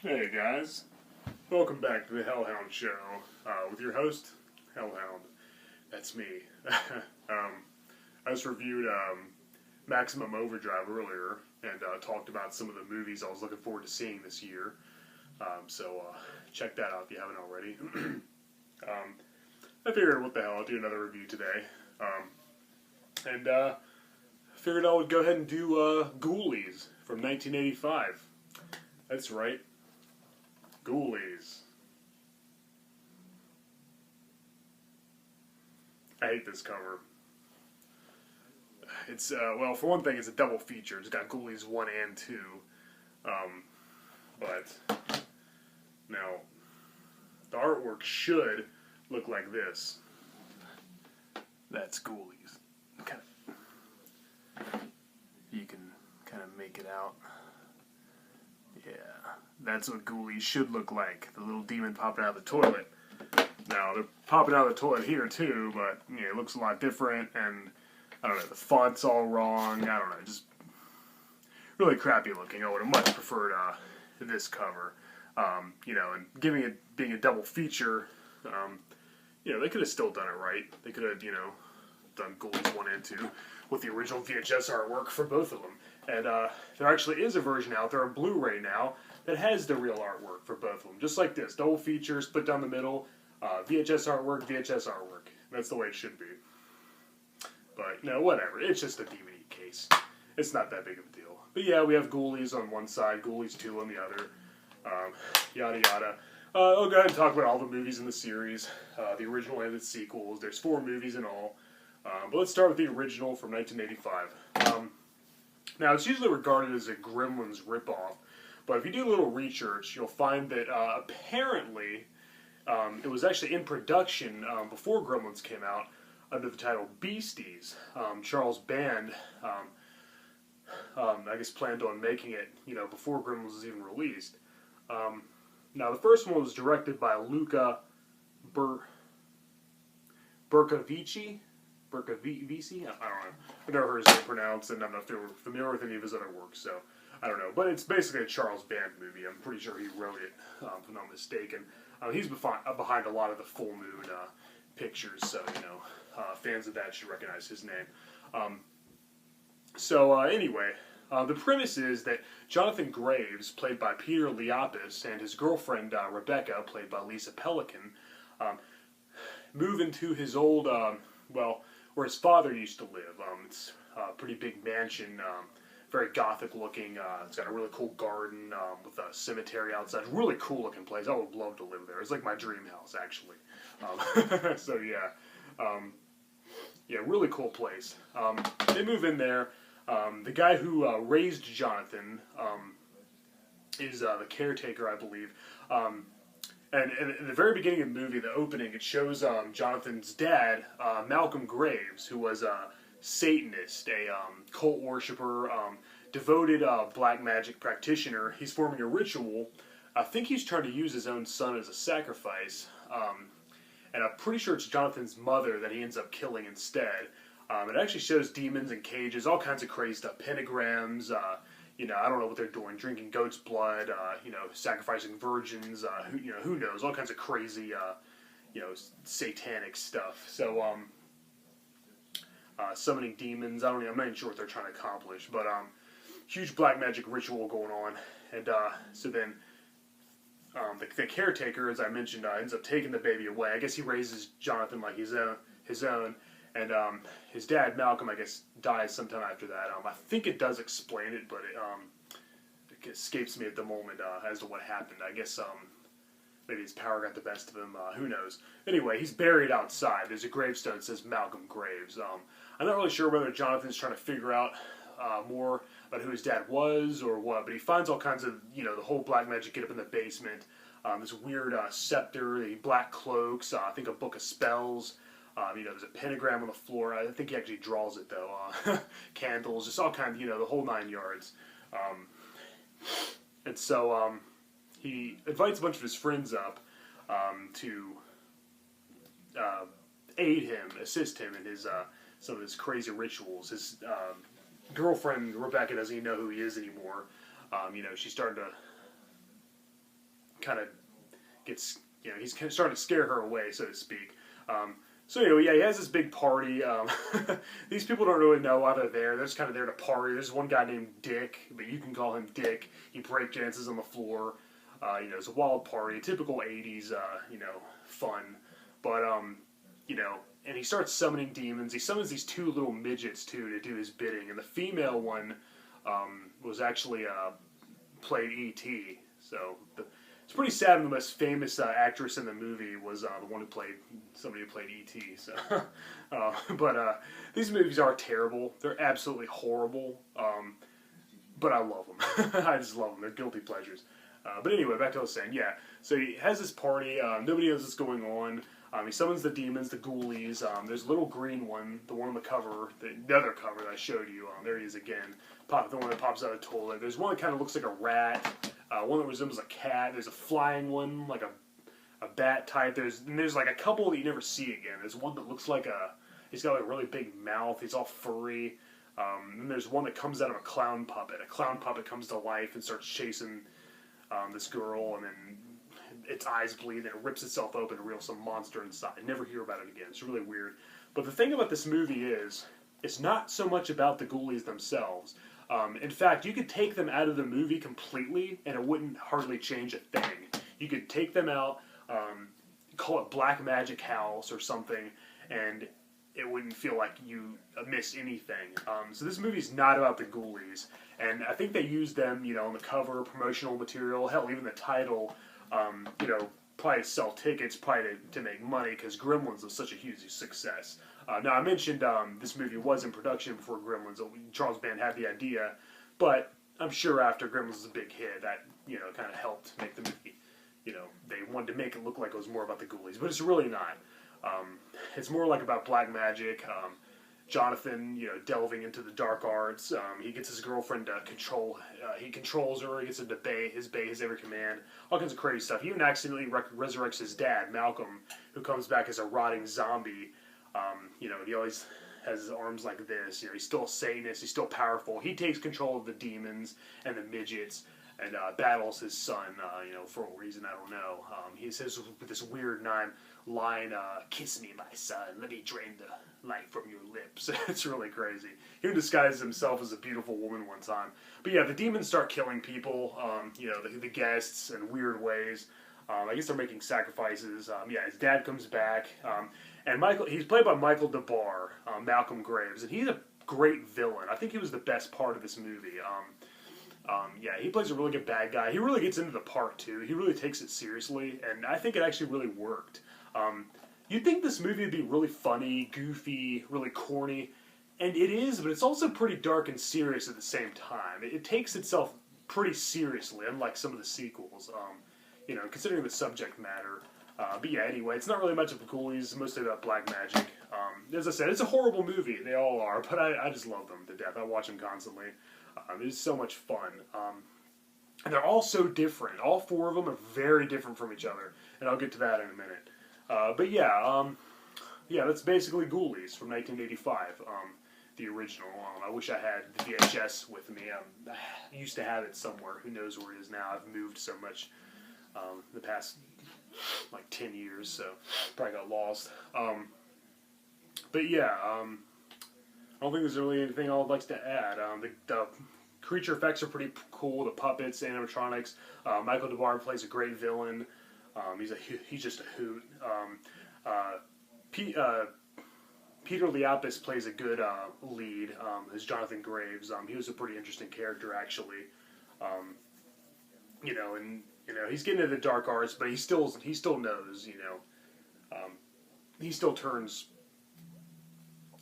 Hey guys, welcome back to the Hellhound Show with your host, Hellhound. That's me. I just reviewed Maximum Overdrive earlier and talked about some of the movies I was looking forward to seeing this year. So check that out if you haven't already. I figured, what the hell, I'll do another review today. And figured I would go ahead and do Ghoulies from 1985. That's right. Ghoulies. I hate this cover. It's, well, for one thing, it's a double feature. It's got Ghoulies 1 and 2. But, now, the artwork should look like this. That's Ghoulies. You can kind of make it out. Yeah, that's what Ghoulies should look like. The little demon popping out of the toilet. Now, they're popping out of the toilet here too, but yeah, it looks a lot different, and I don't know, the font's all wrong. I don't know, just really crappy looking. I would have much preferred this cover. You know, and giving it being a double feature, you know, they could have still done it right. They could have, you know, done Ghoulies 1 and 2 with the original VHS artwork for both of them. And there actually is a version out there on Blu-ray now that has the real artwork for both of them. Just like this. Double feature, split down the middle, VHS artwork, VHS artwork. That's the way it should be. But, no, whatever. It's just a DVD case. It's not that big of a deal. But yeah, we have Ghoulies on one side, Ghoulies 2 on the other. Yada yada. I'll go ahead and talk about all the movies in the series. The original and its sequels. There's 4 movies in all. But let's start with the original from 1985. Now, it's usually regarded as a Gremlins ripoff, but if you do a little research, you'll find that apparently it was actually in production before Gremlins came out under the title Beasties. Charles Band, I guess, planned on making it, you know, before Gremlins was even released. Now, the first one was directed by Luca Bercovici. I don't know. I've never heard his name pronounced, and I'm not familiar with any of his other works, so I don't know. But it's basically a Charles Band movie. I'm pretty sure he wrote it, if I'm not mistaken. He's behind a lot of the Full Moon pictures, so, you know, fans of that should recognize his name. Anyway, the premise is that Jonathan Graves, played by Peter Liapis, and his girlfriend Rebecca, played by Lisa Pelican, move into his old, where his father used to live. It's a pretty big mansion, very gothic looking. It's got a really cool garden with a cemetery outside. Really cool looking place. I would love to live there. It's like my dream house, actually. So yeah, yeah, really cool place. They move in there. The guy who raised Jonathan is the caretaker, I believe. And in the very beginning of the movie, the opening, it shows Jonathan's dad, Malcolm Graves, who was a Satanist, a cult worshiper, devoted black magic practitioner. He's forming a ritual. I think he's trying to use his own son as a sacrifice. And I'm pretty sure it's Jonathan's mother that he ends up killing instead. It actually shows demons in cages, all kinds of crazy stuff, pentagrams, you know, I don't know what they're doing, drinking goat's blood, you know, sacrificing virgins, who knows, all kinds of crazy, you know, satanic stuff. So, summoning demons, I'm not even sure what they're trying to accomplish, but, huge black magic ritual going on, and, so then, the caretaker, as I mentioned, ends up taking the baby away. I guess he raises Jonathan like his own, and his dad, Malcolm, I guess, dies sometime after that. I think it does explain it, but it escapes me at the moment as to what happened. I guess maybe his power got the best of him. Who knows? Anyway, he's buried outside. There's a gravestone that says Malcolm Graves. I'm not really sure whether Jonathan's trying to figure out more about who his dad was or what, but he finds all kinds of, you know, the whole black magic get up in the basement. This weird scepter, the black cloaks, I think a book of spells. You know, there's a pentagram on the floor. I think he actually draws it, though. Candles, just all kinds, you know, the whole 9 yards. And so he invites a bunch of his friends up to aid him, assist him in his some of his crazy rituals. His girlfriend, Rebecca, doesn't even know who he is anymore. You know, she's starting to... kind of gets, he's kind of starting to scare her away, so to speak. So anyway, yeah, he has this big party. These people don't really know why they're there. They're just kind of there to party. There's one guy named Dick, but you can call him Dick. He break dances on the floor. It's a wild party, typical 80s, fun. But, and he starts summoning demons. He summons these two little midgets, too, to do his bidding. And the female one was actually played E.T. So it's pretty sad. The most famous actress in the movie was the one who played somebody who played E.T. So, but these movies are terrible. They're absolutely horrible. But I love them. I just love them. They're guilty pleasures. But anyway, back to what I was saying. Yeah, so he has this party. Nobody knows what's going on. He summons the demons, the ghoulies. There's a little green one, the one on the cover, the other cover that I showed you. There he is again. The one that pops out of the toilet. There's one that kind of looks like a rat. One that resembles a cat. There's a flying one, like a bat type. There's like a couple that you never see again. There's one that looks like he's got like a really big mouth. He's all furry. And there's one that comes out of a clown puppet. A clown puppet comes to life and starts chasing this girl, and then its eyes bleed, and it rips itself open and reveals some monster inside. Never hear about it again. It's really weird. But the thing about this movie is, it's not so much about the ghoulies themselves. In fact, you could take them out of the movie completely, and it wouldn't hardly change a thing. You could take them out, call it Black Magic House or something, and it wouldn't feel like you missed anything. So this movie's not about the ghoulies, and I think they used them, on the cover, promotional material, hell, even the title, probably to sell tickets, probably to make money, because Gremlins was such a huge success. Now, I mentioned this movie was in production before Gremlins. Charles Band had the idea, but I'm sure after Gremlins was a big hit, that, kind of helped make the movie. They wanted to make it look like it was more about the ghoulies, but it's really not. It's more like about black magic. Jonathan, delving into the dark arts. He gets his girlfriend to control. He controls her. He gets into his every command. All kinds of crazy stuff. He even accidentally resurrects his dad, Malcolm, who comes back as a rotting zombie. He always has his arms like this. He's still a Satanist. He's still powerful. He takes control of the demons and the midgets and battles his son. For a reason I don't know. He says with this weird line, "Kiss me, my son. Let me drain the life from your lips." It's really crazy. He even disguises himself as a beautiful woman one time. But yeah, the demons start killing people. The guests in weird ways. I guess they're making sacrifices. His dad comes back. And he's played by Michael DeBar, Malcolm Graves, and he's a great villain. I think he was the best part of this movie. He plays a really good bad guy. He really gets into the part, too. He really takes it seriously, and I think it actually really worked. You'd think this movie would be really funny, goofy, really corny, and it is, but it's also pretty dark and serious at the same time. It takes itself pretty seriously, unlike some of the sequels, considering the subject matter. But yeah, anyway, it's not really much of a Ghoulies, mostly about black magic. As I said, it's a horrible movie. They all are, but I just love them to death. I watch them constantly. It's so much fun. And they're all so different. All four of them are very different from each other, and I'll get to that in a minute. That's basically Ghoulies from 1985, the original. I wish I had the VHS with me. I used to have it somewhere. Who knows where it is now? I've moved so much the past 10 years, so probably got lost. I don't think there's really anything I'd like to add. The creature effects are pretty cool. The puppets, animatronics. Michael DeBar plays a great villain. He's just a hoot. Peter Liapis plays a good lead. As Jonathan Graves. He was a pretty interesting character, actually. He's getting into the dark arts, but he still knows. He still turns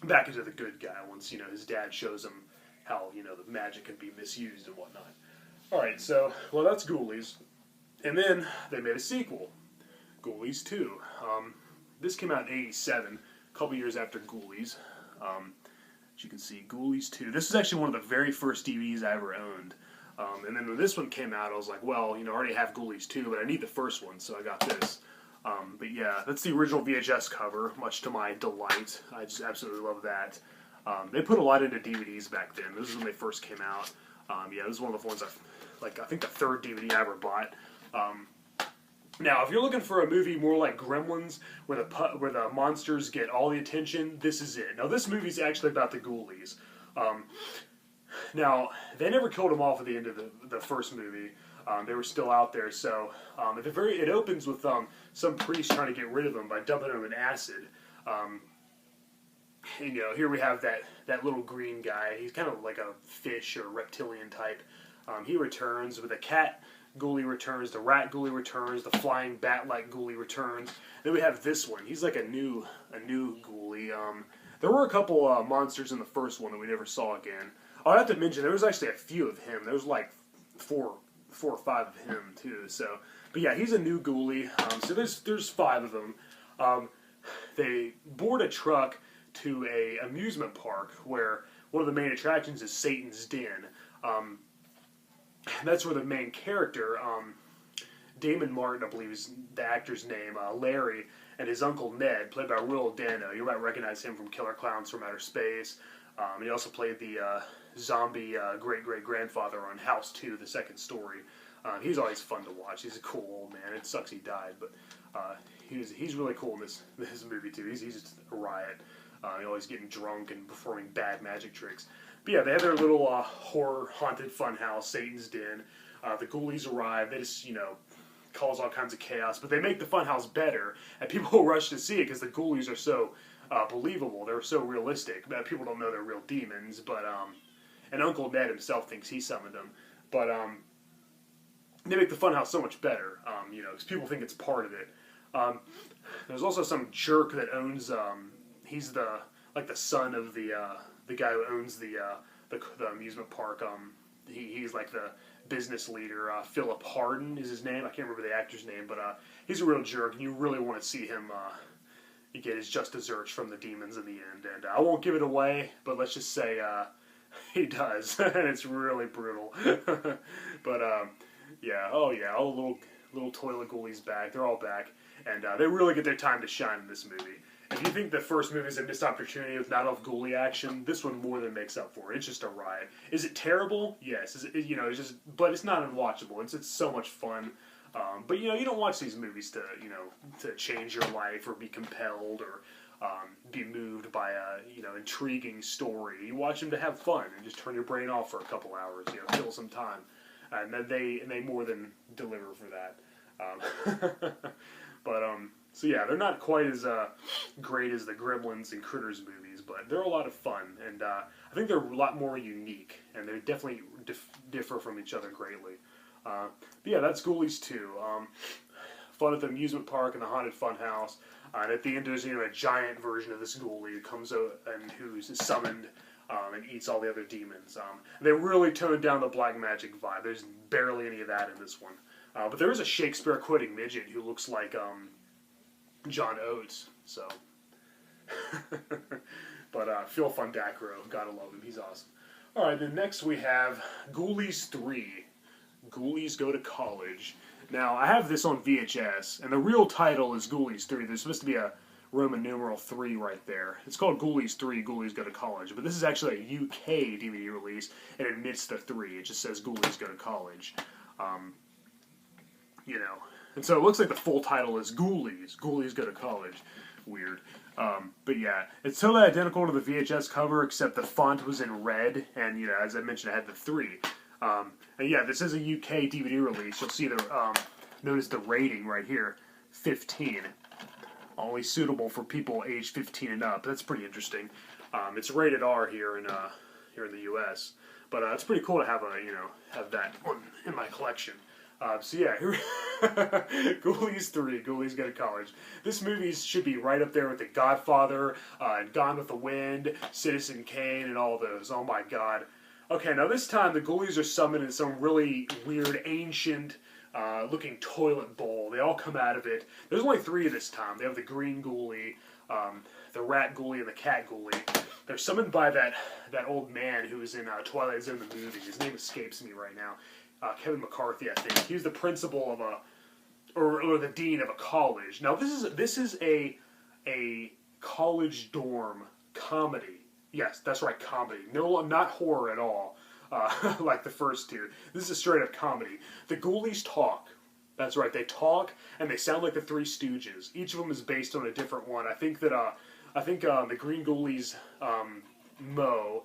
back into the good guy once his dad shows him how the magic can be misused and whatnot. All right, so that's Ghoulies, and then they made a sequel, Ghoulies 2. This came out in '87, a couple years after Ghoulies. As you can see, Ghoulies 2. This is actually one of the very first DVDs I ever owned. And then when this one came out, I was like, I already have Ghoulies 2, but I need the first one, so I got this. That's the original VHS cover, much to my delight. I just absolutely love that. They put a lot into DVDs back then. This is when they first came out. This is one of the ones I think the third DVD I ever bought. Now, if you're looking for a movie more like Gremlins, where the monsters get all the attention, this is it. Now, this movie's actually about the Ghoulies. Now, they never killed them off at the end of the first movie. They were still out there, so it opens with some priest trying to get rid of them by dumping them in acid. And, here we have that little green guy. He's kind of like a fish or reptilian type. He returns with a cat. Ghoulie returns, the rat ghoulie returns, the flying bat-like ghoulie returns. Then we have this one. He's like a new ghoulie. There were a couple monsters in the first one that we never saw again. I have to mention there was actually a few of him. There was like four or five of him too. So, but yeah, he's a new ghoulie. So there's five of them. They board a truck to a amusement park where one of the main attractions is Satan's Den. That's where the main character, Damon Martin, I believe is the actor's name, Larry, and his uncle Ned, played by Will Dano. You might recognize him from Killer Clowns from Outer Space. He also played the zombie great-great-grandfather on House 2, the second story. He's always fun to watch. He's a cool old man. It sucks he died, but he's really cool in this movie, too. He's just a riot. He's always getting drunk and performing bad magic tricks. But yeah, they have their little horror-haunted funhouse, Satan's Den. The Ghoulies arrive. They just, cause all kinds of chaos. But they make the funhouse better, and people rush to see it because the Ghoulies are so believable. They're so realistic. People don't know they're real demons, but and Uncle Ned himself thinks he summoned them. But they make the funhouse so much better, because people think it's part of it. There's also some jerk that owns. He's the son of the guy who owns the amusement park. He's like the business leader. Philip Harden is his name. I can't remember the actor's name, but he's a real jerk, and you really want to see him get his just desserts from the demons in the end. And I won't give it away, but let's just say he does, and it's really brutal. But yeah, all the little toilet ghoulies back. They're all back, and they really get their time to shine in this movie. If you think the first movie is a missed opportunity with not enough ghoulie action, this one more than makes up for it. It's just a riot. Is it terrible? Yes. It's just, but it's not unwatchable. It's so much fun. But you don't watch these movies to change your life or be compelled or be moved by a intriguing story. You watch them to have fun and just turn your brain off for a couple hours. Kill some time, and then they more than deliver for that. So yeah, they're not quite as great as the Gremlins and Critters movies, but they're a lot of fun, and I think they're a lot more unique, and they definitely differ from each other greatly. But yeah, that's Ghoulies 2. Fun at the amusement park and the haunted funhouse, and at the end there's a giant version of this ghoulie who comes out and who's summoned and eats all the other demons. They really toned down the black magic vibe. There's barely any of that in this one, but there is a Shakespeare quoting midget who looks like John Oates, so. But Phil Fundacro, gotta love him, he's awesome. Alright, then next we have Ghoulies 3. Ghoulies Go to College. Now, I have this on VHS, and the real title is Ghoulies 3. There's supposed to be a Roman numeral 3 right there. It's called Ghoulies 3, Ghoulies Go to College, but this is actually a UK DVD release, and it admits the 3. It just says Ghoulies Go to College. And so it looks like the full title is Ghoulies. Ghoulies Go to College. Weird. But yeah, it's totally identical to the VHS cover, except the font was in red, and as I mentioned, it had the 3. And yeah, this is a UK DVD release. You'll see notice the rating right here, 15. Only suitable for people aged 15 and up. That's pretty interesting. It's rated R here in the US, but it's pretty cool to have have that in my collection. So yeah, Ghoulies 3, Ghoulies Go to College. This movie should be right up there with The Godfather, and Gone with the Wind, Citizen Kane, and all those. Oh my god. Okay, now this time the Ghoulies are summoned in some really weird, ancient looking toilet bowl. They all come out of it. There's only 3 this time. They have the green ghoulie, the rat ghoulie, and the cat ghoulie. They're summoned by that old man who was in Twilight Zone the movie. His name escapes me right now. Kevin McCarthy, I think. He was the principal of or the dean of a college. Now this is a college dorm comedy. Yes, that's right, comedy. No, not horror at all, like the first 2. This is a straight up comedy. The Ghoulies talk. That's right. They talk and they sound like the Three Stooges. Each of them is based on a different one. I think that the Green Ghoulies, Mo,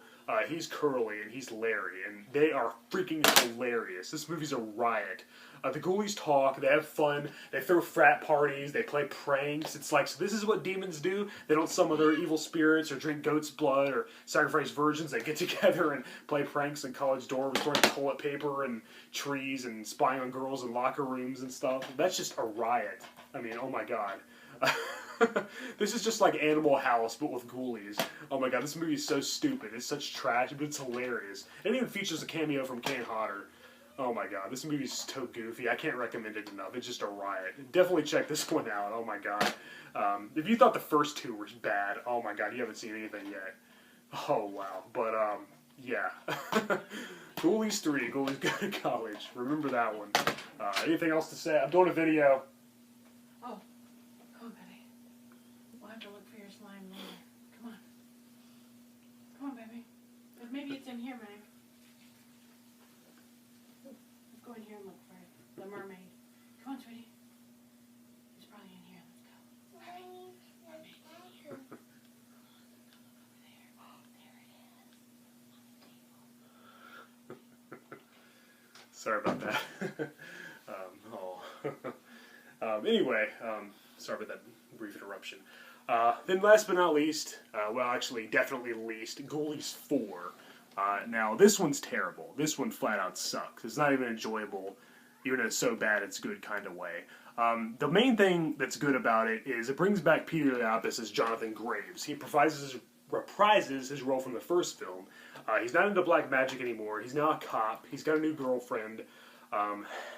he's Curly and he's Larry, and they are freaking hilarious. This movie's a riot. The Ghoulies talk, they have fun, they throw frat parties, they play pranks. It's like, so this is what demons do. They don't summon their evil spirits or drink goat's blood or sacrifice virgins. They get together and play pranks in college dorms, throwing toilet paper and trees and spying on girls in locker rooms and stuff. That's just a riot. I mean, oh my god. This is just like Animal House, but with ghoulies. Oh my god, this movie is so stupid. It's such trash, but it's hilarious. It even features a cameo from Kane Hodder. Oh my god, this movie is so goofy. I can't recommend it enough. It's just a riot. Definitely check this one out. Oh my god. If you thought the first two were bad, oh my god, you haven't seen anything yet. Oh wow. But, yeah. Ghoulies 3, Ghoulies Go to College. Remember that one. Anything else to say? I'm doing a video. Oh. Come on, baby. We'll have to look for your slime later. Come on. Come on, baby. Maybe it's in here, Meg. Go in here and look for it. The mermaid. Come on, sweetie. It's probably in here. Let's go. Mermaid. Over there. Oh, there it is. Sorry about that. Anyway, sorry about that brief interruption. Then last but not least, well actually definitely least, Ghoulies 4. Now this one's terrible. This one flat out sucks. It's not even enjoyable, even though it's so bad it's good kind of way. The main thing that's good about it is it brings back Peter Lapis as Jonathan Graves. He reprises his role from the first film. He's not into black magic anymore. He's now a cop. He's got a new girlfriend.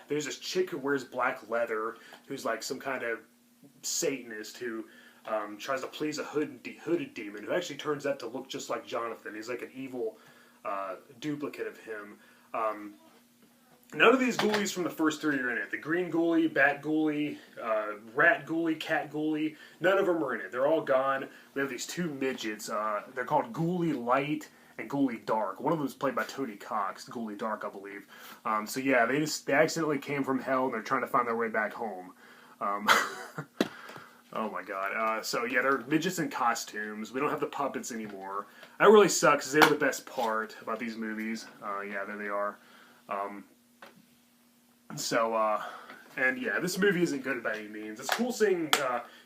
There's this chick who wears black leather, who's like some kind of Satanist who tries to please a hooded demon, who actually turns out to look just like Jonathan. He's like an evil duplicate of him. None of these ghoulies from the first three are in it. The green ghoulie, bat ghoulie, rat ghoulie, cat ghoulie, none of them are in it. They're all gone. We have these two midgets. They're called Ghoulie Light and Ghoulie Dark. One of them is played by Tony Cox, Ghoulie Dark, I believe. So yeah, they accidentally came from hell and they're trying to find their way back home. Oh my god. So yeah, they're midgets in costumes. We don't have the puppets anymore. That really sucks, because they're the best part about these movies. Yeah, there they are. And yeah, this movie isn't good by any means. It's cool seeing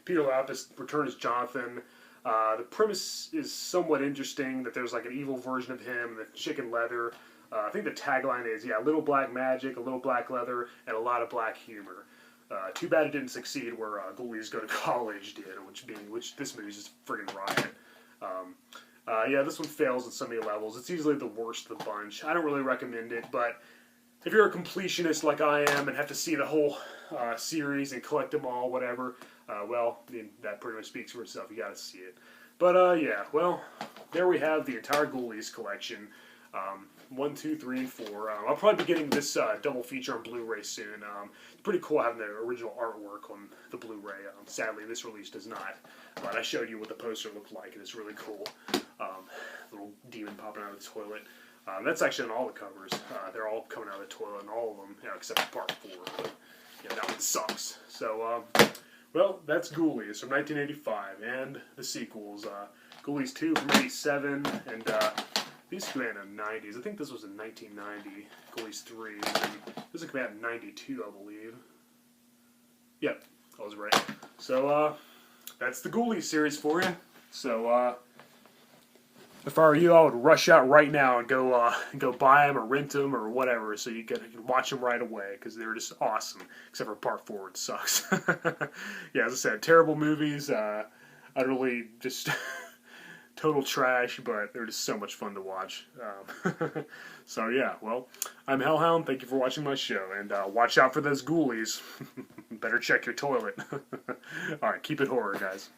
Peter Lapis return as Jonathan. The premise is somewhat interesting, that there's like an evil version of him, the chicken leather. I think the tagline is, yeah, a little black magic, a little black leather, and a lot of black humor. Too bad it didn't succeed where Ghoulies Go to College did, which this movie's just friggin' riot. Yeah, this one fails at so many levels. It's easily the worst of the bunch. I don't really recommend it, but if you're a completionist like I am and have to see the whole series and collect them all, whatever, well, that pretty much speaks for itself. You gotta see it. But, yeah, well, there we have the entire Ghoulies collection. 1, 2, 3, and 4. I'll probably be getting this double feature on Blu-ray soon. It's pretty cool having the original artwork on the Blu-ray. Sadly, this release does not. But I showed you what the poster looked like, and it's really cool. Little demon popping out of the toilet. That's actually on all the covers. They're all coming out of the toilet in all of them, except for part 4. But, yeah, that one sucks. So, well, that's Ghoulies from 1985, and the sequels. Ghoulies 2 from 87, and these came out in the 90s. I think this was in 1990, Ghoulies 3. And this came out in 92, I believe. Yep, I was right. So, that's the Ghoulies series for you. So, if I were you, I would rush out right now and go buy them or rent them or whatever, so you can watch them right away, because they're just awesome. Except for part 4, it sucks. Yeah, as I said, terrible movies. Utterly just total trash, but they're just so much fun to watch. So yeah, well, I'm Hellhound. Thank you for watching my show, and watch out for those ghoulies. Better check your toilet. All right, keep it horror, guys.